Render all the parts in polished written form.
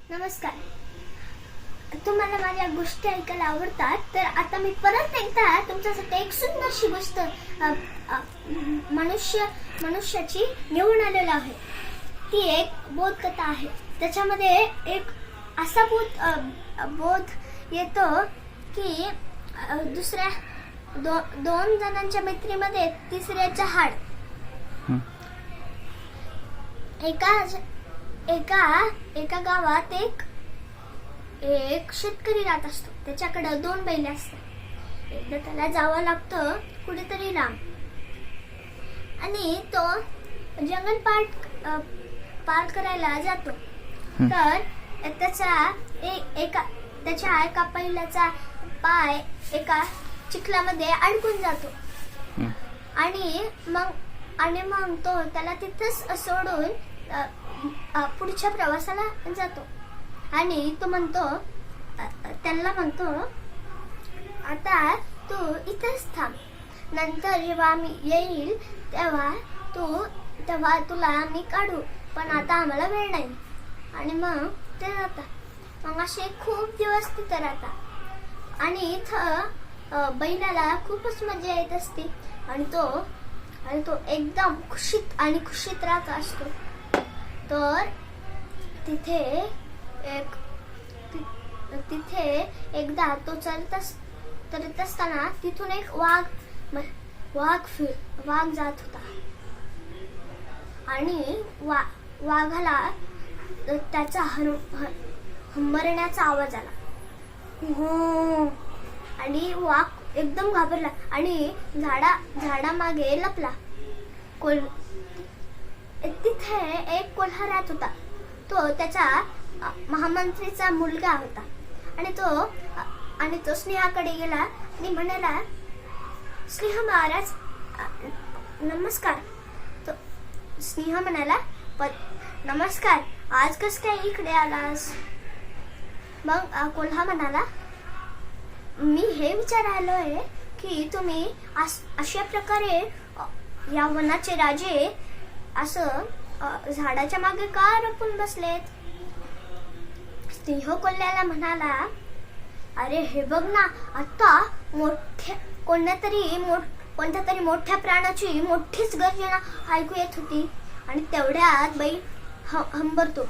नमस्कार. तुम्हाला माझ्या गोष्टी ऐकायला आवडतात तर आता मी परत एकदा तुमच्यासाठी एक सुंदरशी गोष्ट मनुष्याची घेऊन आलेलो आहे. ती एक बोधकथा आहे. त्याच्यामध्ये एक असा बोध येतो की दुसऱ्या दोन जणांच्या मैत्रीमध्ये तिसऱ्याचं हाड. एका गावात एक शेतकरी राहत असतो. त्याच्याकडे 2 बैल असतात. एकदा त्याला जावं लागतं कुठेतरी लांब आणि तो जंगल पार करायला जातो. तर त्याच्या एका बैलाचा पाय एका चिखलामध्ये अडकून जातो आणि मग तो त्याला तिथेच सोडून पुढच्या प्रवासाला जातो आणि तो त्याला म्हणतो आता तू इथेच थांब, नंतर जेव्हा मी येईल तेव्हा तुला मी काढू, पण आता आम्हाला वेळ नाही. आणि मग ते जातात. मग असे खूप दिवस तिथे राहतात आणि इथं बैलाला खूपच मजा येत असते आणि तो एकदम खुशीत राहत असतो. तर तिथे एकदा तो चलत असताना तिथून एक वाघ जात होता आणि वाघाला त्याचा हंबरण्याचा आवाज आला. आणि वाघ एकदम घाबरला आणि झाडामागे लपला. तिथे एक कोल्हा राहत होता. तो त्याच्या महामंत्रीचा मुलगा होता आणि तो स्नेहाकडे गेला आणि म्हणाला, स्नेहा महाराज नमस्कार. तो स्नेहा म्हणाला, नमस्कार, आज कस काय इकडे आलास? मग कोल्हा म्हणाला, मी हे विचारायलोय की तुम्ही अशा प्रकारे या वनाचे राजे असं झाडाच्या मागे का लपून बसलेत? सिंह कोल्ह्याला म्हणाला, अरे हे बघ ना, आता कोणत्या तरी मोठ्या प्राण्याची मोठीच गर्जना ऐकू येत होती आणि तेवढ्यात बैल हंबरतो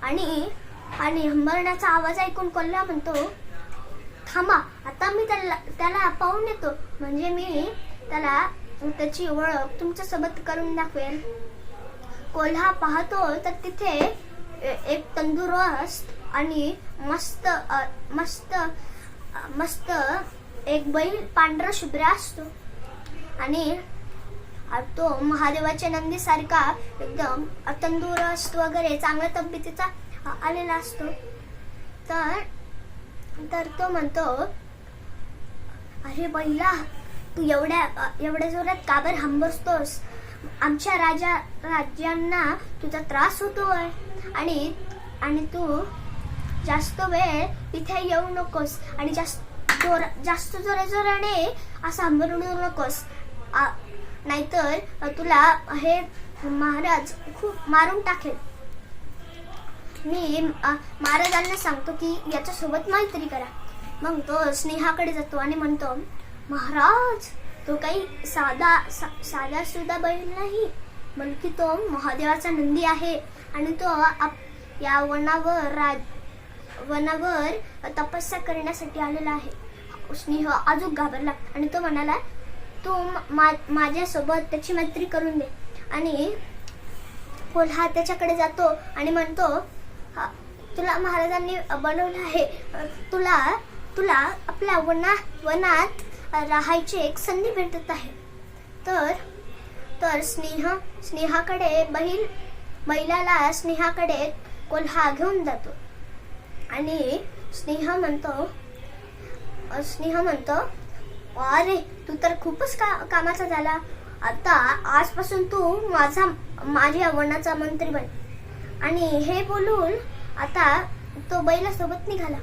आणि हंबरण्याचा आवाज ऐकून कोल्हा म्हणतो, थांबा, आता मी त्याला पाहून येतो, म्हणजे मी त्याला त्याची ओळख तुमच्यासोबत करून दाखवेल. कोल्हा पाहतो तर तिथे एक तंदुरुस्त आणि मस्त एक बैल पांढरा शुभ्र असतो आणि तो महादेवाच्या नंदीसारखा एकदम तंदुरुस्त वगैरे चांगल्या तब्येतीचा आलेला असतो. तर तो म्हणतो, अरे बैला, तू एवढ्या जोरात का बरं हंबरतोस? आमच्या राज्यांना तुझा त्रास होतोय आणि तू जास्त वेळ इथे येऊ नकोस आणि जास्त जोराने असं हंबरू नकोस, नाहीतर तुला हे महाराज खूप मारून टाकेल. मी महाराजांना सांगतो की याच्यासोबत मैत्री करा. मग तो स्नेहाकडे जातो आणि म्हणतो, महाराज, तो काही साधा सुद्धा बैल नाही, बल्कि तो महादेवाचा नंदी आहे आणि तो या वनावर तपस्या करण्यासाठी आलेला आहे. स्नेह अजून घाबरला आणि तो म्हणाला, तू माझ्यासोबत त्याची मैत्री करून दे. आणि कोल्हा त्याच्याकडे जातो आणि म्हणतो, तुला महाराजांनी बनवलं आहे, तुला आपल्या वनात राहायची एक संधी भेटत आहे. तर स्नेहाकडे बैलाला स्नेहाकडे कोल्हा घेऊन जातो आणि स्नेहा म्हणतो, अरे तू तर खूपच कामाचा झाला. आता आजपासून तू माझ्या वनाचा मंत्री बन. आणि हे बोलून आता तो बैलासोबत निघाला.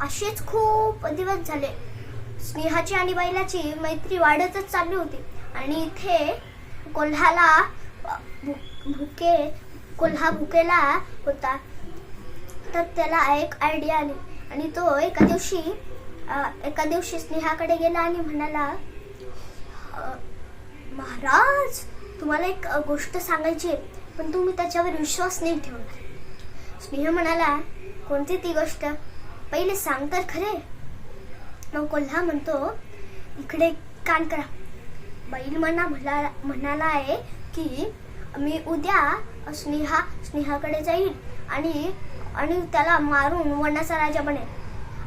असेच खूप दिवस झाले. स्नेहाची आणि बैलाची मैत्री वाढतच चालली होती आणि इथे कोल्हा भुकेला होता तर त्याला एक आयडिया आली आणि तो एका दिवशी स्नेहाकडे गेला आणि म्हणाला, महाराज, तुम्हाला एक गोष्ट सांगायची आहे, पण तुम्ही त्याच्यावर विश्वास नाही ठेवणार. स्नेह म्हणाला, कोणती ती गोष्ट, पहिले सांग तर खरे. मग कोल्हा म्हणतो, इकडे कान करा. बैल म्हणाला आहे की मी उद्या स्नेहाकडे जाईल आणि त्याला मारून वनाचा राजा बनेल.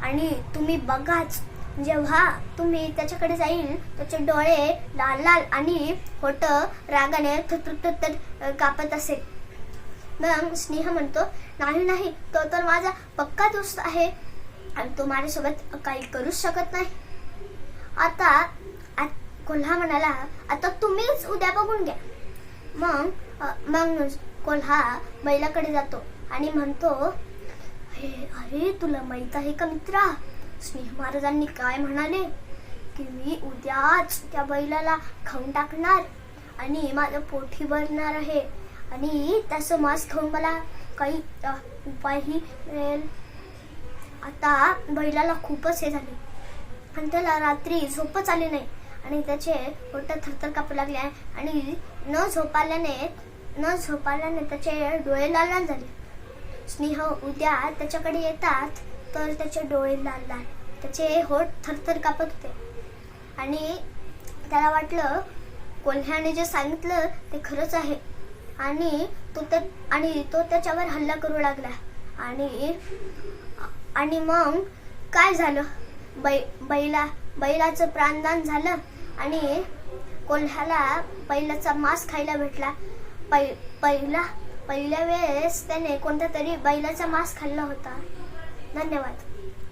आणि तुम्ही बघाच, जेव्हा तुम्ही त्याच्याकडे जाईल त्याचे डोळे लाल लाल आणि होठ रागाने थर कापत असेल. मग स्नेह म्हणतो, नाही, तो तर माझा पक्का दोस्त आहे आणि तो माझ्यासोबत काही करूच शकत नाही. आता कोल्हा म्हणाला, आता तुम्हीच उद्या बघून घ्या. मग कोल्हा बैलाकडे जातो आणि म्हणतो, अरे तुला माहित आहे का मित्रा, स्नेह महाराजांनी काय म्हणाले की मी उद्याच त्या बैलाला खाऊन टाकणार आणि माझं पोटही भरणार आहे आणि त्याचं मांस खाऊन मला काही उपायही मिळेल. आता बैलाला खूपच हे झाले आणि त्याला रात्री झोपच आली नाही आणि त्याचे पोट थरथर कापू लागले आणि न झोपाल्याने त्याचे डोळे लाल लाल झाले. स्नेह उद्या त्याच्याकडे येतात तर त्याचे डोळे लाल लाल, त्याचे होठ थरथर कापत होते आणि त्याला वाटलं कोल्ह्याने जे सांगितलं ते खरंच आहे आणि तो त्याच्यावर हल्ला करू लागला. आणि मग काय झालं, बैलाचं प्राणदान झालं आणि कोल्ह्याला बैलाचा मांस खायला भेटला. पहिल्या वेळेस त्याने कोणत्या तरी बैलाचा मांस खाल्ला होता. धन्यवाद.